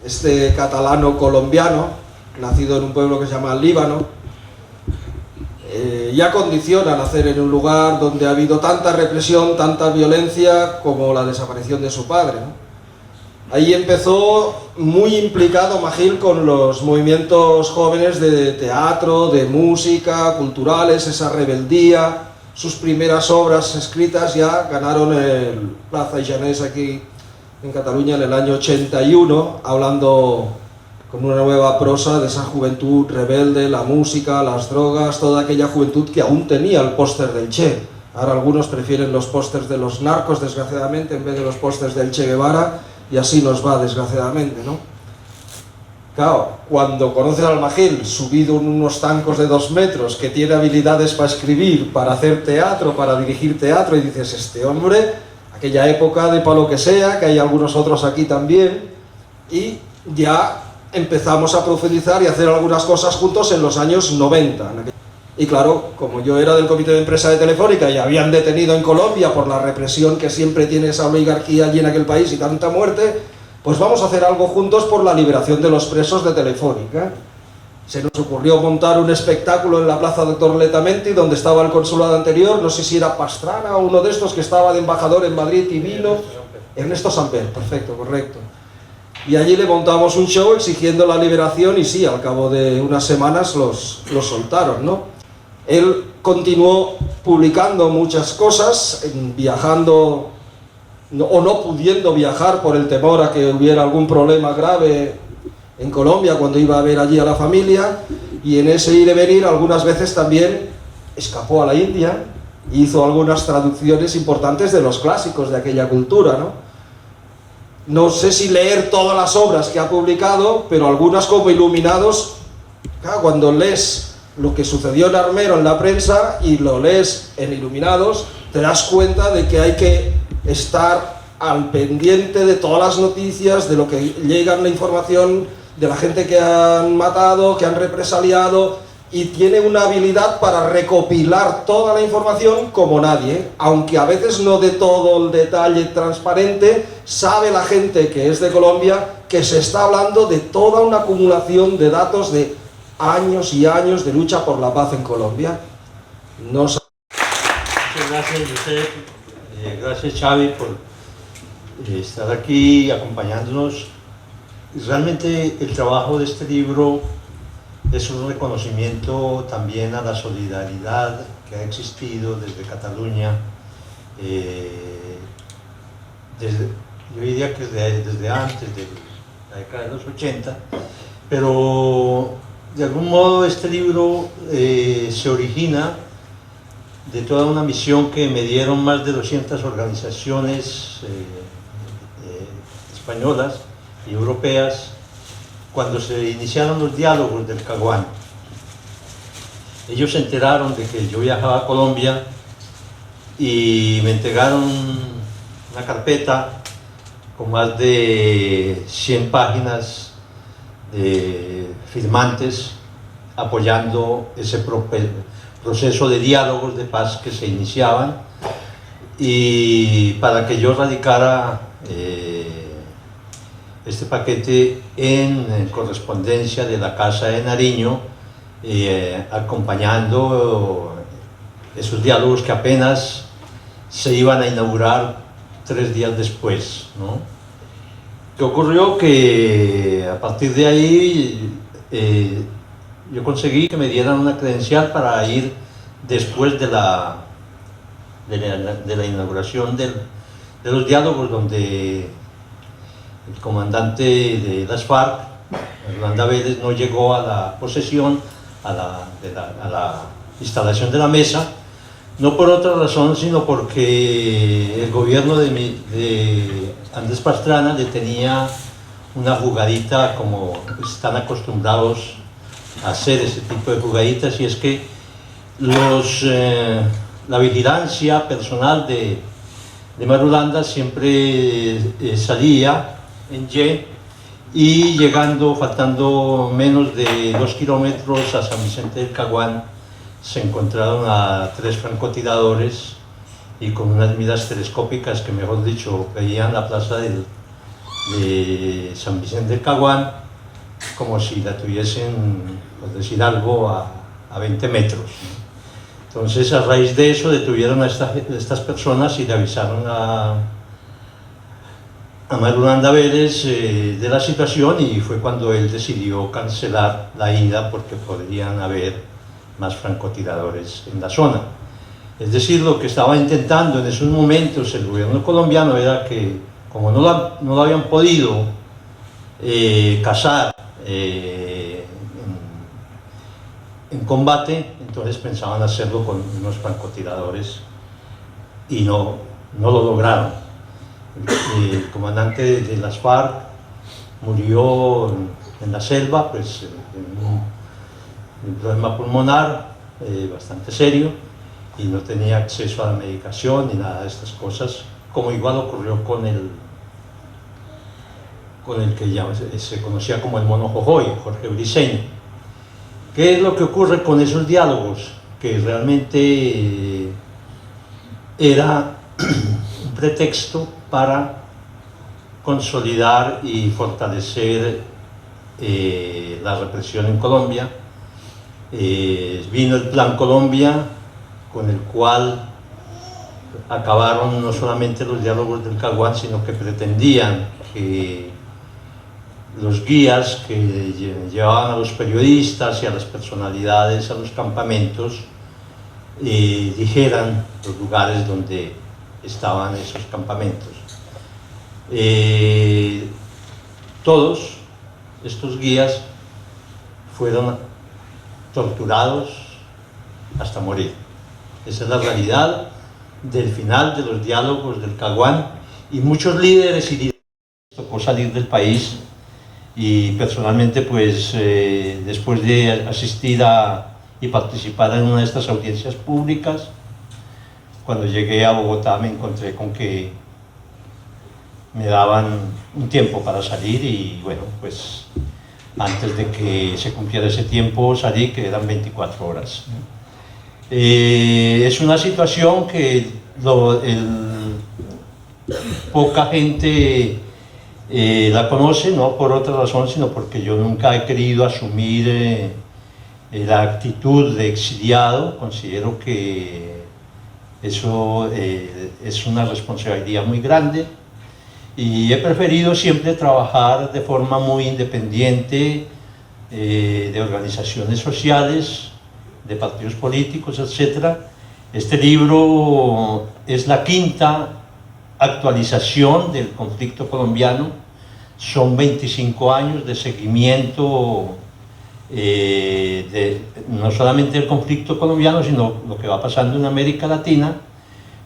Este catalano colombiano, nacido en un pueblo que se llama Líbano, ya condiciona nacer en un lugar donde ha habido tanta represión, tanta violencia como la desaparición de su padre, ¿no? Ahí empezó muy implicado Magil con los movimientos jóvenes de teatro, de música, culturales, esa rebeldía. Sus primeras obras escritas ya ganaron el Plaza Llanés aquí en Cataluña en el año 81, hablando con una nueva prosa de esa juventud rebelde, la música, las drogas, toda aquella juventud que aún tenía el póster del Che. Ahora algunos prefieren los pósters de los narcos, desgraciadamente, en vez de los pósters del Che Guevara, y así nos va, desgraciadamente, ¿no? Claro, cuando conoces al Magil subido en unos tancos de 2 metros, que tiene habilidades para escribir, para hacer teatro, para dirigir teatro, y dices, este hombre, aquella época de palo que sea, que hay algunos otros aquí también, y ya empezamos a profundizar y hacer algunas cosas juntos en los años 90. Y claro, como yo era del comité de empresa de Telefónica y habían detenido en Colombia por la represión que siempre tiene esa oligarquía allí en aquel país y tanta muerte, pues vamos a hacer algo juntos por la liberación de los presos de Telefónica. Se nos ocurrió montar un espectáculo en la plaza Doctor Letamendi, donde estaba el consulado anterior, no sé si era Pastrana o uno de estos que estaba de embajador en Madrid y vino. Ernesto Samper, perfecto, correcto. Y allí le montamos un show exigiendo la liberación y sí, al cabo de unas semanas los soltaron, ¿no? Él continuó publicando muchas cosas, viajando o no pudiendo viajar por el temor a que hubiera algún problema grave en Colombia cuando iba a ver allí a la familia, y en ese ir y venir algunas veces también escapó a la India e hizo algunas traducciones importantes de los clásicos de aquella cultura, ¿no? No sé si leer todas las obras que ha publicado, pero algunas como Iluminados, claro, cuando lees lo que sucedió en Armero en la prensa y lo lees en Iluminados, te das cuenta de que hay que estar al pendiente de todas las noticias, de lo que llega en la información, de la gente que han matado, que han represaliado, y tiene una habilidad para recopilar toda la información como nadie, aunque a veces no de todo el detalle transparente. Sabe la gente que es de Colombia que se está hablando de toda una acumulación de datos de años y años de lucha por la paz en Colombia. Muchas gracias, Josep. Gracias, Xavi, por estar aquí acompañándonos. Realmente el trabajo de este libro es un reconocimiento también a la solidaridad que ha existido desde Cataluña, yo diría que desde antes de la década de los 80, pero de algún modo este libro se origina de toda una misión que me dieron más de 200 organizaciones españolas y europeas cuando se iniciaron los diálogos del Caguán. Ellos se enteraron de que yo viajaba a Colombia y me entregaron una carpeta con más de 100 páginas de firmantes apoyando ese proceso de diálogos de paz que se iniciaban, y para que yo radicara este paquete en correspondencia de la Casa de Nariño, acompañando esos diálogos que apenas se iban a inaugurar 3 días después, ¿no? ¿Qué ocurrió? Que a partir de ahí yo conseguí que me dieran una credencial para ir después de la inauguración de los diálogos, donde el comandante de las FARC, Yolanda Vélez, no llegó a la posesión, a la instalación de la mesa, no por otra razón, sino porque el gobierno de Andrés Pastrana le tenía una jugadita como están acostumbrados a hacer ese tipo de jugaditas, y es que la vigilancia personal de Marulanda siempre salía en y llegando, faltando menos de 2 kilómetros a San Vicente del Caguán, se encontraron a 3 francotiradores y con unas miras telescópicas que, mejor dicho, veían la plaza de San Vicente del Caguán como si la tuviesen, por decir algo, a 20 metros. Entonces, a raíz de eso, detuvieron a estas personas y le avisaron a Marulanda Vélez de la situación, y fue cuando él decidió cancelar la ida porque podrían haber más francotiradores en la zona. Es decir, lo que estaba intentando en esos momentos el gobierno colombiano era que, como no lo habían podido cazar en combate, entonces pensaban hacerlo con unos francotiradores y no lo lograron. El comandante de las FARC murió en la selva, pues un problema pulmonar bastante serio, y no tenía acceso a la medicación ni nada de estas cosas, como igual ocurrió con el que ya se conocía como el Mono Jojoy, Jorge Briceño. ¿Qué es lo que ocurre con esos diálogos? Que realmente era un pretexto para consolidar y fortalecer la represión en Colombia. Vino el Plan Colombia, con el cual acabaron no solamente los diálogos del Caguán, sino que pretendían que los guías que llevaban a los periodistas y a las personalidades a los campamentos dijeran los lugares donde estaban esos campamentos. Todos estos guías fueron torturados hasta morir. Esa es la realidad del final de los diálogos del Caguán, y muchos líderes y dirigentes tocó salir del país. Y personalmente, pues después de asistir y participar en una de estas audiencias públicas, cuando llegué a Bogotá me encontré con que me daban un tiempo para salir, y bueno, pues antes de que se cumpliera ese tiempo salí, que eran 24 horas. Es una situación que poca gente la conoce, no por otra razón, sino porque yo nunca he querido asumir la actitud de exiliado. Considero que eso es una responsabilidad muy grande, y he preferido siempre trabajar de forma muy independiente de organizaciones sociales, de partidos políticos, etc. Este libro es la 5ª actualización del conflicto colombiano. Son 25 años de seguimiento no solamente del conflicto colombiano, sino lo que va pasando en América Latina,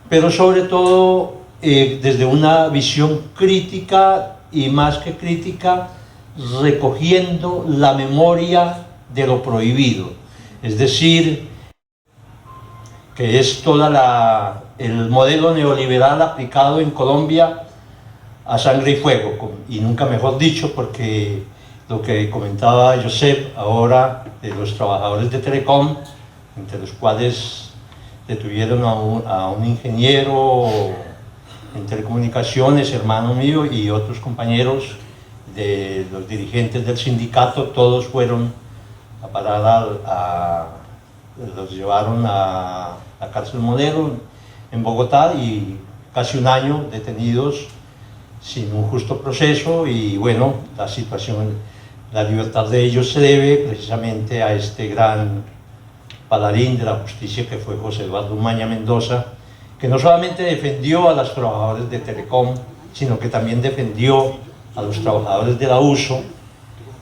pero sobre todo desde una visión crítica, y más que crítica, recogiendo la memoria de lo prohibido. Es decir, que es toda el modelo neoliberal aplicado en Colombia a sangre y fuego, y nunca mejor dicho, porque lo que comentaba Josep ahora de los trabajadores de Telecom, entre los cuales detuvieron a un ingeniero en telecomunicaciones, hermano mío, y otros compañeros de los dirigentes del sindicato, todos fueron a parar los llevaron a la cárcel Modelo en Bogotá, y casi un año detenidos sin un justo proceso. Y bueno, la libertad de ellos se debe precisamente a este gran paladín de la justicia que fue José Eduardo Umaña Mendoza, que no solamente defendió a los trabajadores de Telecom, sino que también defendió a los trabajadores de la USO,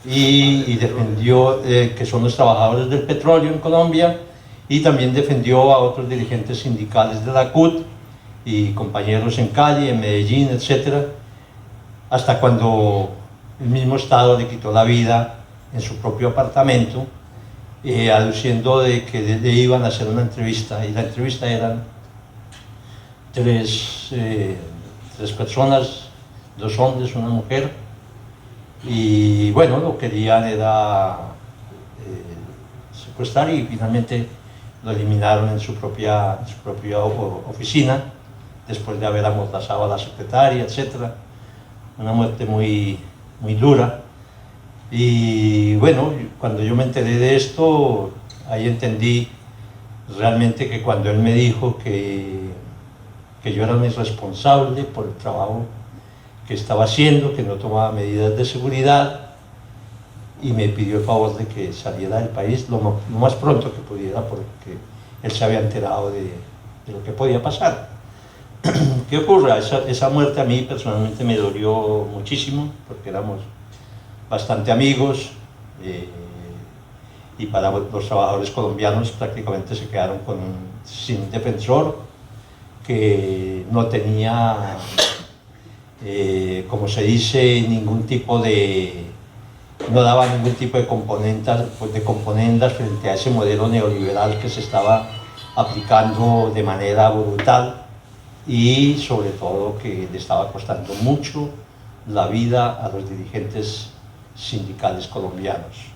y defendió que son los trabajadores del petróleo en Colombia, y también defendió a otros dirigentes sindicales de la CUT y compañeros en Cali, en Medellín, etc. Hasta cuando el mismo Estado le quitó la vida en su propio apartamento, aduciendo de que le iban a hacer una entrevista, y la entrevista eran tres personas, 2 hombres, una mujer, y bueno, lo querían era secuestrar, y finalmente lo eliminaron en su propia oficina, después de haber amordazado a la secretaria, etc. Una muerte muy dura. Y bueno, cuando yo me enteré de esto, ahí entendí realmente que cuando él me dijo que yo era un irresponsable por el trabajo que estaba haciendo, que no tomaba medidas de seguridad, y me pidió el favor de que saliera del país lo más pronto que pudiera, porque él se había enterado de lo que podía pasar. ¿Qué ocurre? Esa muerte a mí personalmente me dolió muchísimo, porque éramos bastante amigos, y para los trabajadores colombianos prácticamente se quedaron sin defensor, que no tenía, como se dice, no daba ningún tipo de componendas frente a ese modelo neoliberal que se estaba aplicando de manera brutal, y sobre todo que le estaba costando mucho la vida a los dirigentes sindicales colombianos.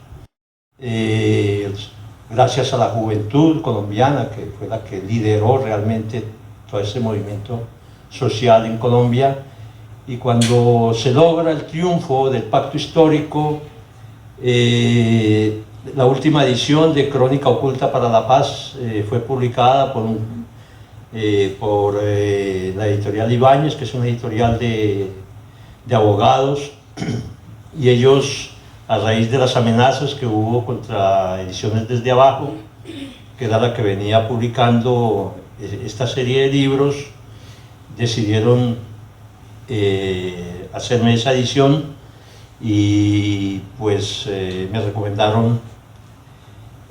Gracias a la juventud colombiana, que fue la que lideró realmente todo ese movimiento social en Colombia, y cuando se logra el triunfo del Pacto Histórico, la última edición de Crónica Oculta para la Paz fue publicada por la editorial Ibáñez, que es una editorial de abogados, y ellos, a raíz de las amenazas que hubo contra Ediciones Desde Abajo, que era la que venía publicando esta serie de libros, decidieron hacerme esa edición, y pues me recomendaron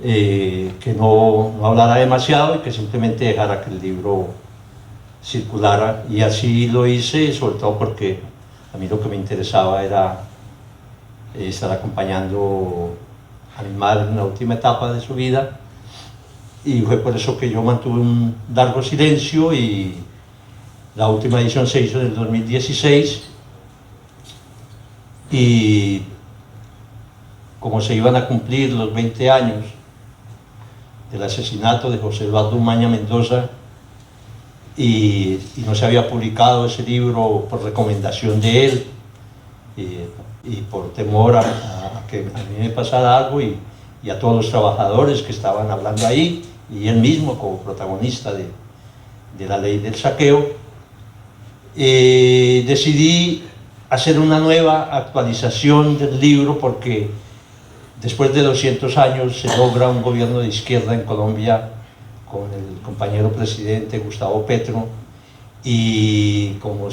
que no hablara demasiado y que simplemente dejara que el libro circulara, y así lo hice, sobre todo porque a mí lo que me interesaba era estar acompañando a mi madre en la última etapa de su vida, y fue por eso que yo mantuve un largo silencio, y la última edición se hizo en el 2016, y como se iban a cumplir los 20 años del asesinato de José Eduardo Umaña Mendoza, y no se había publicado ese libro por recomendación de él, y por temor a que a mí me pasara algo, y a todos los trabajadores que estaban hablando ahí, y él mismo como protagonista de la ley del saqueo, decidí hacer una nueva actualización del libro, porque después de 200 años se logra un gobierno de izquierda en Colombia con el compañero presidente Gustavo Petro, y como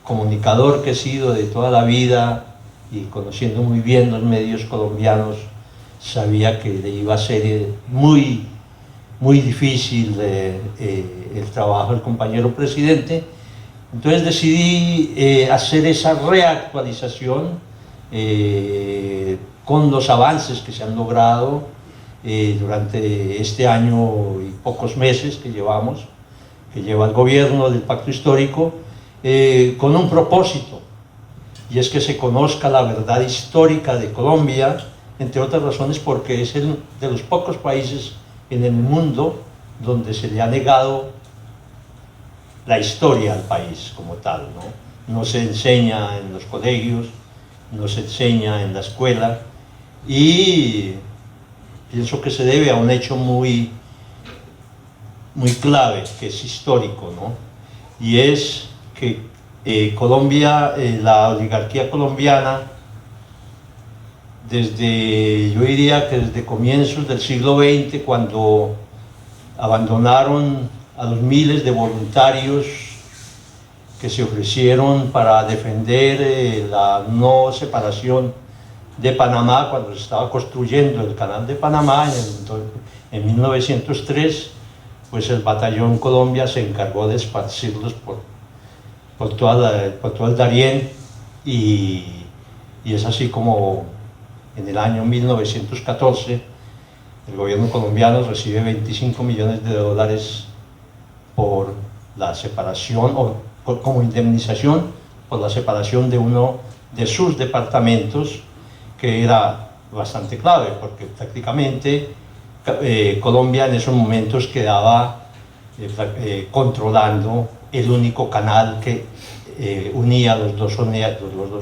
comunicador que he sido de toda la vida y conociendo muy bien los medios colombianos, sabía que le iba a ser muy difícil el trabajo del compañero presidente. Entonces decidí hacer esa reactualización con los avances que se han logrado durante este año y pocos meses que lleva el gobierno del Pacto Histórico, con un propósito, y es que se conozca la verdad histórica de Colombia, entre otras razones porque es de los pocos países en el mundo donde se le ha negado la historia al país como tal, ¿no? No se enseña en los colegios, no se enseña en la escuela, y pienso que se debe a un hecho muy clave, que es histórico, ¿no? Y es que Colombia, la oligarquía colombiana, yo diría que desde comienzos del siglo XX, cuando abandonaron a los miles de voluntarios que se ofrecieron para defender la no separación de Panamá, cuando se estaba construyendo el canal de Panamá en 1903, pues el Batallón Colombia se encargó de esparcirlos por todo el Darién, y y es así como en el año 1914 el gobierno colombiano recibe 25 millones de dólares por la separación, como indemnización por la separación de uno de sus departamentos, que era bastante clave, porque prácticamente Colombia en esos momentos quedaba controlando el único canal que unía los dos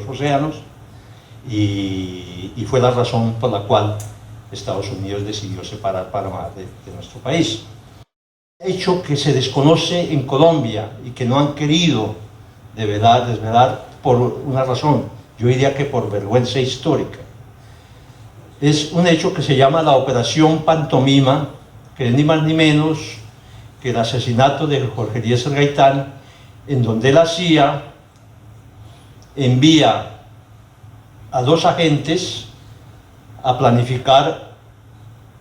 océanos, y fue la razón por la cual Estados Unidos decidió separar Panamá de nuestro país. Hecho que se desconoce en Colombia y que no han querido desvelar por una razón, yo diría que por vergüenza histórica. Es un hecho que se llama la Operación Pantomima, que es ni más ni menos que el asesinato de Jorge Eliezer Gaitán, en donde la CIA envía a 2 agentes a planificar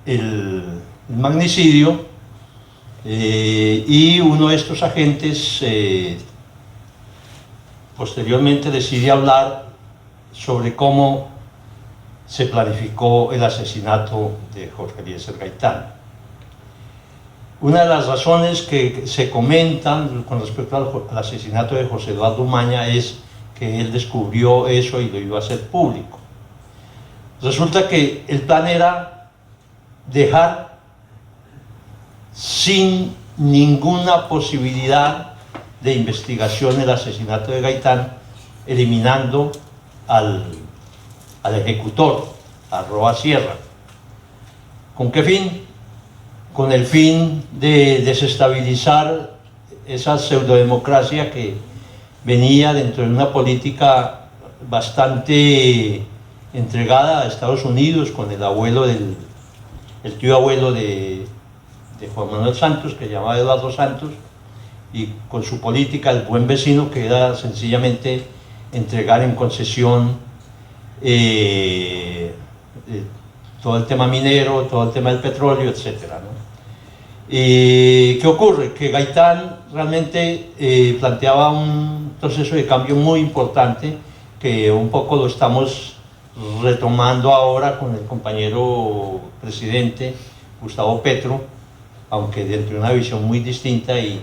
el magnicidio, y uno de estos agentes posteriormente decide hablar sobre cómo se planificó el asesinato de Jorge Eliezer Gaitán. Una de las razones que se comentan con respecto al asesinato de José Eduardo Umaña es que él descubrió eso y lo iba a hacer público. Resulta que el plan era dejar sin ninguna posibilidad de investigación el asesinato de Gaitán, eliminando al ejecutor, a Roa Sierra. ¿Con qué fin? Con el fin de desestabilizar esa pseudodemocracia que venía dentro de una política bastante entregada a Estados Unidos, con el tío abuelo de Juan Manuel Santos, que se llamaba Eduardo Santos, y con su política el buen vecino, que era sencillamente entregar en concesión todo el tema minero, todo el tema del petróleo, etc., ¿no? ¿Qué ocurre? Que Gaitán realmente planteaba un proceso de cambio muy importante, que un poco lo estamos retomando ahora con el compañero presidente Gustavo Petro, aunque dentro de una visión muy distinta y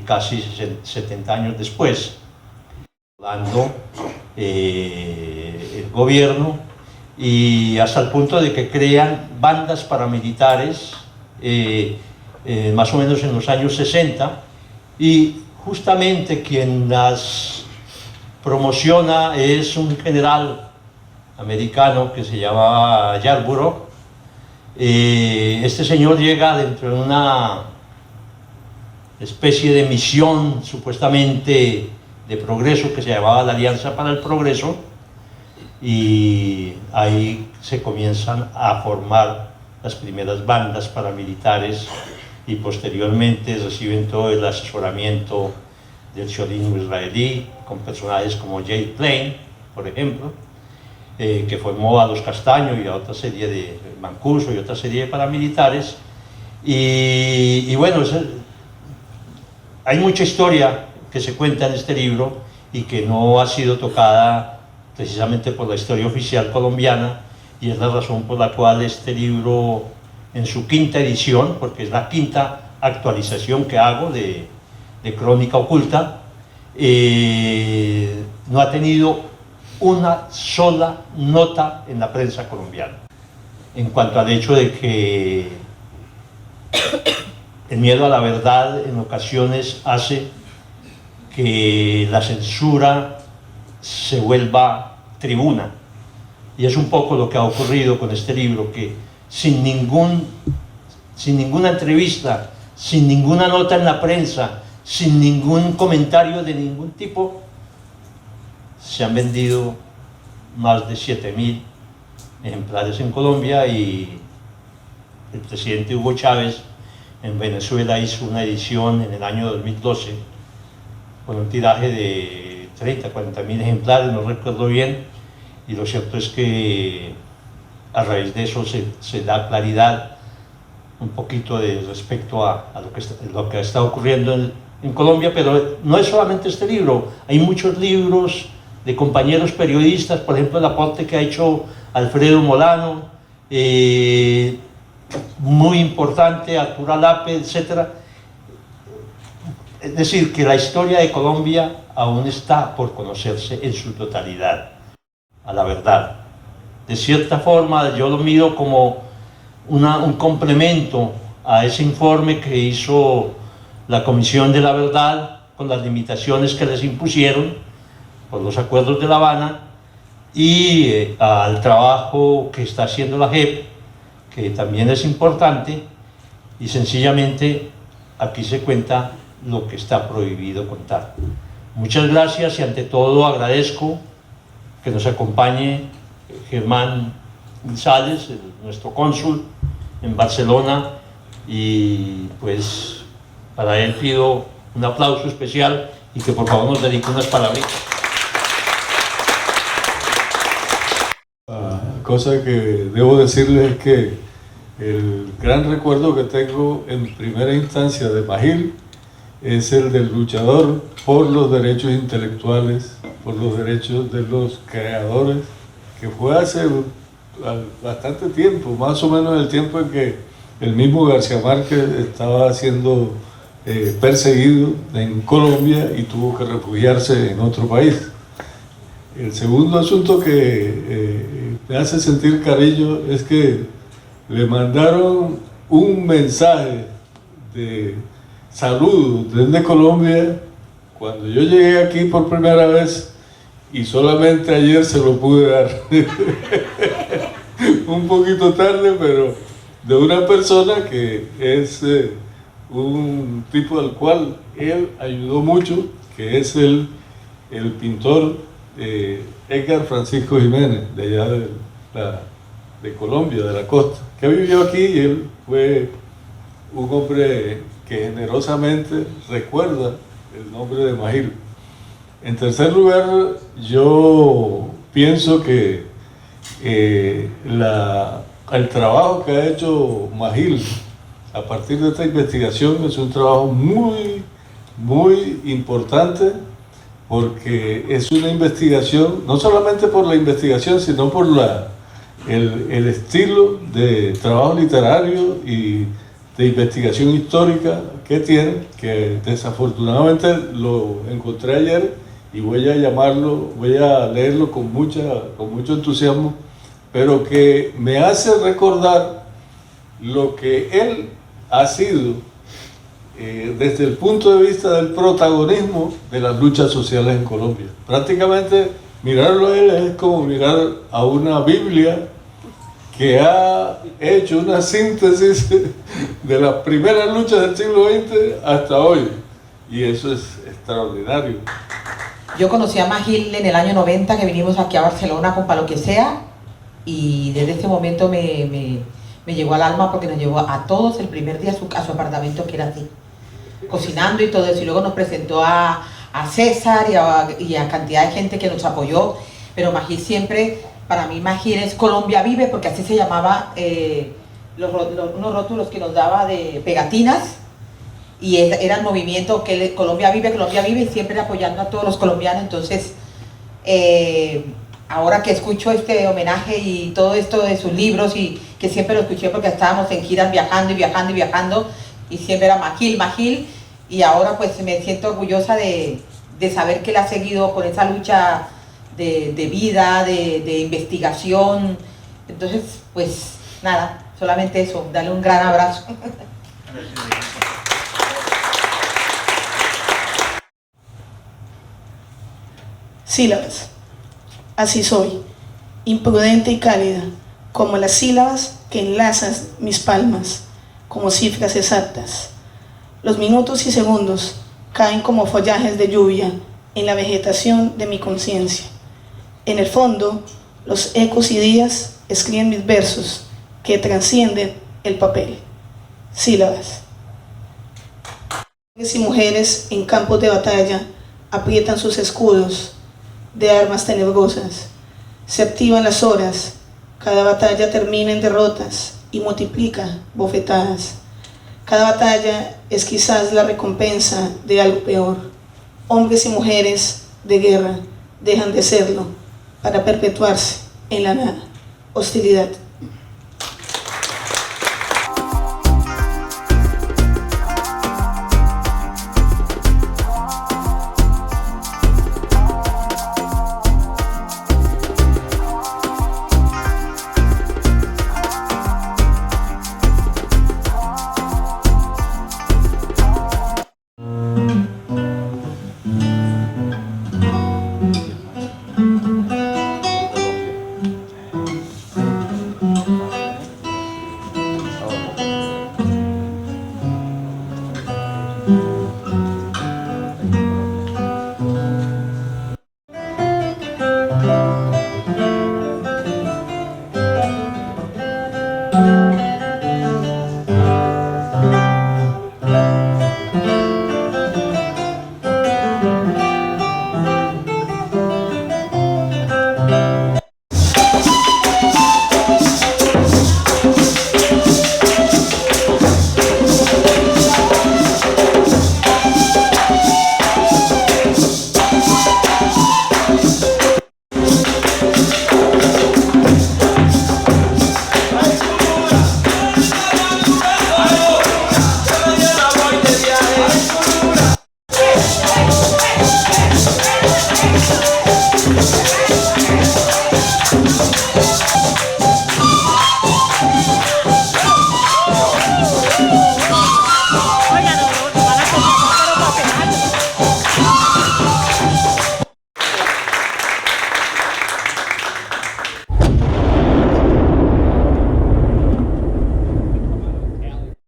casi 70 años después, dando el gobierno, y hasta el punto de que crean bandas paramilitares más o menos en los años 60, y justamente quien las promociona es un general americano que se llama Yarborough. Este señor llega dentro de una especie de misión supuestamente de progreso que se llamaba la Alianza para el Progreso, y ahí se comienzan a formar las primeras bandas paramilitares, y posteriormente reciben todo el asesoramiento del sionismo israelí, con personajes como Jay Plain, por ejemplo, que formó a los Castaño y a otra serie de Mancuso y otra serie de paramilitares. Y bueno, hay mucha historia que se cuenta en este libro y que no ha sido tocada precisamente por la historia oficial colombiana, y es la razón por la cual este libro, en su 5ª edición, porque es la 5ª actualización que hago de Crónica Oculta, no ha tenido una sola nota en la prensa colombiana, en cuanto al hecho de que el miedo a la verdad en ocasiones hace que la censura se vuelva tribuna, y es un poco lo que ha ocurrido con este libro, que sin ninguna entrevista, sin ninguna nota en la prensa, sin ningún comentario de ningún tipo, se han vendido más de 7.000 ejemplares en Colombia, y el presidente Hugo Chávez en Venezuela hizo una edición en el año 2012 con un tiraje de 30.000-40.000 ejemplares, no recuerdo bien, y lo cierto es que a raíz de eso se da claridad un poquito respecto a lo que está ocurriendo en Colombia. Pero no es solamente este libro, hay muchos libros de compañeros periodistas, por ejemplo el aporte que ha hecho Alfredo Molano, muy importante, Arturo Alape, etc. Es decir, que la historia de Colombia aún está por conocerse en su totalidad, a la verdad. De cierta forma yo lo miro como un complemento a ese informe que hizo la Comisión de la Verdad, con las limitaciones que les impusieron por los acuerdos de La Habana, y al trabajo que está haciendo la JEP, que también es importante, y sencillamente aquí se cuenta lo que está prohibido contar. Muchas gracias, y ante todo agradezco que nos acompañe Germán González, nuestro cónsul en Barcelona, y pues para él pido un aplauso especial y que por favor nos dedique unas palabritas. Cosa que debo decirles es que el gran recuerdo que tengo en primera instancia de Magil es el del luchador por los derechos intelectuales, por los derechos de los creadores, que fue hace bastante tiempo, más o menos el tiempo en que el mismo García Márquez estaba siendo perseguido en Colombia y tuvo que refugiarse en otro país. El segundo asunto que me hace sentir cariño es que le mandaron un mensaje de saludo desde Colombia cuando yo llegué aquí por primera vez, y solamente ayer se lo pude dar. Un poquito tarde, pero de una persona que es un tipo al cual él ayudó mucho, que es el pintor Edgar Francisco Jiménez, de allá de Colombia, de la costa, que vivió aquí, y él fue un hombre que generosamente recuerda el nombre de Magil. En tercer lugar, yo pienso que el trabajo que ha hecho Magil a partir de esta investigación es un trabajo muy, muy importante, porque es una investigación, no solamente por la investigación, sino por el estilo de trabajo literario y de investigación histórica que tiene, que desafortunadamente lo encontré ayer y voy a leerlo con mucho entusiasmo, pero que me hace recordar lo que él ha sido desde el punto de vista del protagonismo de las luchas sociales en Colombia. Prácticamente mirarlo a él es como mirar a una Biblia que ha hecho una síntesis de las primeras luchas del siglo XX hasta hoy, y eso es extraordinario. Yo conocí a Magil en el año 90, que vinimos aquí a Barcelona con Pa' lo que sea, y desde ese momento me llegó al alma, porque nos llevó a todos el primer día a su apartamento, que era así, cocinando y todo eso, y luego nos presentó a César y a cantidad de gente que nos apoyó. Pero Magil siempre, para mí Magil es Colombia Vive, porque así se llamaba unos rótulos que nos daba de pegatinas, y era el movimiento que Colombia Vive, y siempre apoyando a todos los colombianos. Entonces ahora que escucho este homenaje y todo esto de sus libros, y que siempre lo escuché porque estábamos en giras viajando y siempre era Magil, y ahora pues me siento orgullosa de saber que él ha seguido con esa lucha de vida, de investigación. Entonces pues nada, solamente eso, darle un gran abrazo. Sílabas. Así soy, imprudente y cálida, como las sílabas que enlazas mis palmas, como cifras exactas. Los minutos y segundos caen como follajes de lluvia en la vegetación de mi conciencia. En el fondo, los ecos y días escriben mis versos que trascienden el papel. Sílabas. Hombres y mujeres en campos de batalla aprietan sus escudos de armas tenebrosas. Se activan las horas, cada batalla termina en derrotas y multiplica bofetadas. Cada batalla es quizás la recompensa de algo peor. Hombres y mujeres de guerra, dejan de serlo para perpetuarse en la nada. Hostilidad.